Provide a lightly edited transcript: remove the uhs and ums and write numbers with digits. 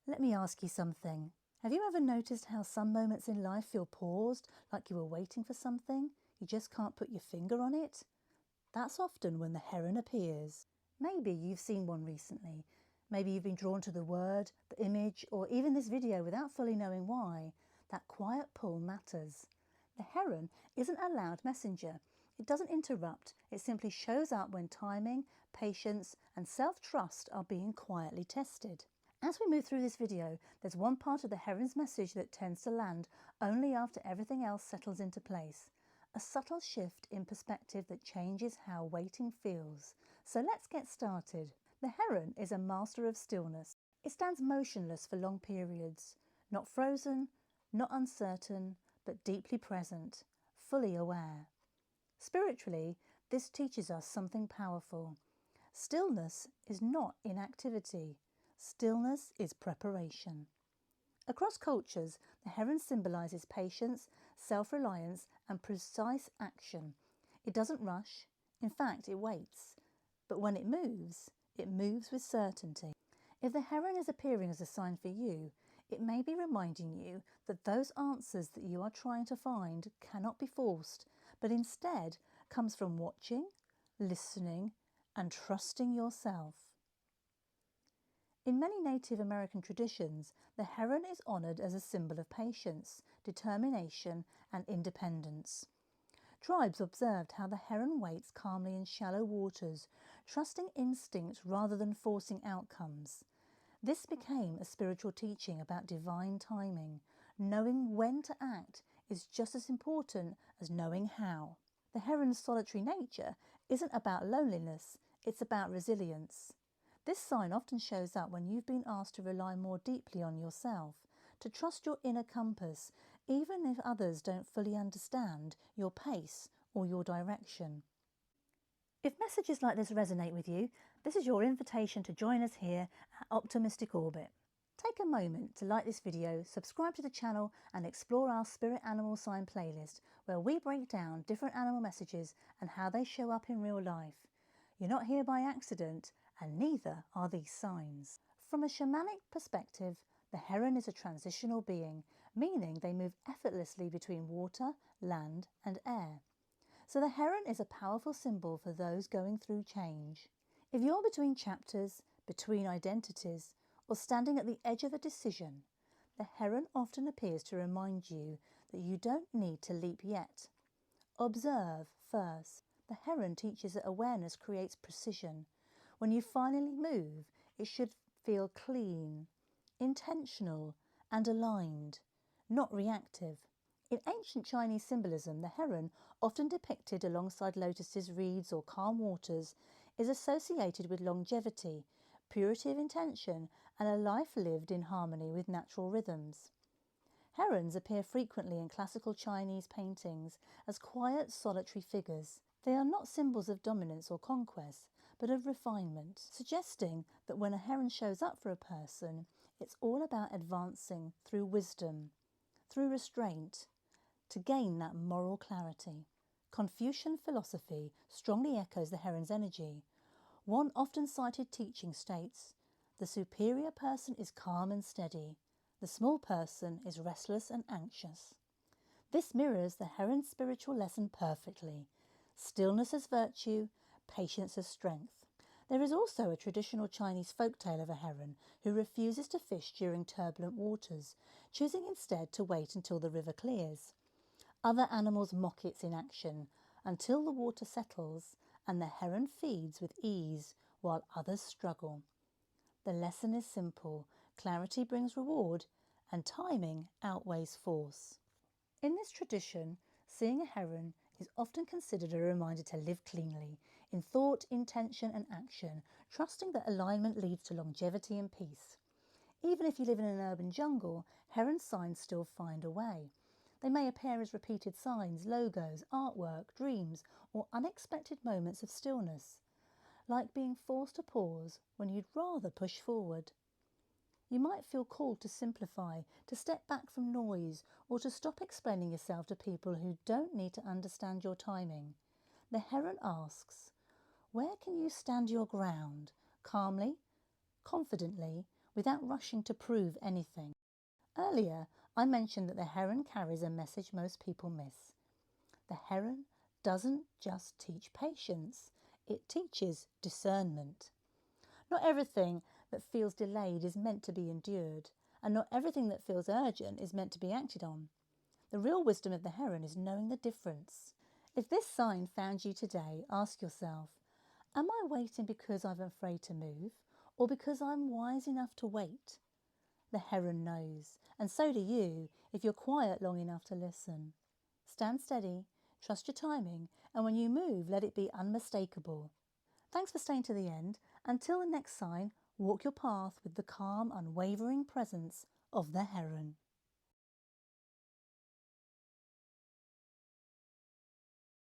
Let me ask you something. Have you ever noticed how some moments in life feel paused, like you were waiting for something? You just can't put your finger on it? That's often when the heron appears. Maybe you've seen one recently. Maybe you've been drawn to the word, the image, or even this video without fully knowing why. That quiet pull matters. The heron isn't a loud messenger. It doesn't interrupt. It simply shows up when timing, patience, and self-trust are being quietly tested. As we move through this video, there's one part of the heron's message that tends to land only after everything else settles into place. A subtle shift in perspective that changes how waiting feels. So let's get started. The heron is a master of stillness. It stands motionless for long periods, not frozen, not uncertain, but deeply present, fully aware. Spiritually, this teaches us something powerful. Stillness is not inactivity. Stillness is preparation. Across cultures, the heron symbolises patience, self-reliance and precise action. It doesn't rush. In fact, it waits. But when it moves with certainty. If the heron is appearing as a sign for you, it may be reminding you that those answers that you are trying to find cannot be forced, but instead comes from watching, listening, and trusting yourself. In many Native American traditions, the heron is honoured as a symbol of patience, determination, and independence. Tribes observed how the heron waits calmly in shallow waters, trusting instinct rather than forcing outcomes. This became a spiritual teaching about divine timing. Knowing when to act is just as important as knowing how. The heron's solitary nature isn't about loneliness, it's about resilience. This sign often shows up when you've been asked to rely more deeply on yourself, to trust your inner compass, even if others don't fully understand your pace or your direction. If messages like this resonate with you, this is your invitation to join us here at Optimistic Orbit. Take a moment to like this video, subscribe to the channel and explore our Spirit Animal Sign playlist, where we break down different animal messages and how they show up in real life. You're not here by accident, and neither are these signs. From a shamanic perspective, the heron is a transitional being, meaning they move effortlessly between water, land and air. So the heron is a powerful symbol for those going through change. If you're between chapters, between identities, or standing at the edge of a decision, the heron often appears to remind you that you don't need to leap yet. Observe first. The heron teaches that awareness creates precision. When you finally move, it should feel clean, intentional, and aligned, not reactive. In ancient Chinese symbolism, the heron, often depicted alongside lotuses, reeds, or calm waters, is associated with longevity, purity of intention, and a life lived in harmony with natural rhythms. Herons appear frequently in classical Chinese paintings as quiet, solitary figures. They are not symbols of dominance or conquest, but of refinement, suggesting that when a heron shows up for a person, it's all about advancing through wisdom, through restraint, to gain that moral clarity. Confucian philosophy strongly echoes the heron's energy. One often cited teaching states, "The superior person is calm and steady. The small person is restless and anxious." This mirrors the heron's spiritual lesson perfectly. Stillness as virtue, patience as strength. There is also a traditional Chinese folktale of a heron who refuses to fish during turbulent waters, choosing instead to wait until the river clears. Other animals mock its inaction until the water settles and the heron feeds with ease while others struggle. The lesson is simple. Clarity brings reward and timing outweighs force. In this tradition, seeing a heron is often considered a reminder to live cleanly, in thought, intention and action, trusting that alignment leads to longevity and peace. Even if you live in an urban jungle, heron signs still find a way. They may appear as repeated signs, logos, artwork, dreams, or unexpected moments of stillness, like being forced to pause when you'd rather push forward. You might feel called to simplify, to step back from noise, or to stop explaining yourself to people who don't need to understand your timing. The heron asks, where can you stand your ground, calmly, confidently, without rushing to prove anything. Earlier, I mentioned that the heron carries a message most people miss. The heron doesn't just teach patience, it teaches discernment. Not everything that feels delayed is meant to be endured, and not everything that feels urgent is meant to be acted on. The real wisdom of the heron is knowing the difference. If this sign found you today, ask yourself, am I waiting because I'm afraid to move, or because I'm wise enough to wait? The heron knows, and so do you if you're quiet long enough to listen. Stand steady, trust your timing, and when you move, let it be unmistakable. Thanks for staying to the end. Until the next sign, walk your path with the calm, unwavering presence of the heron.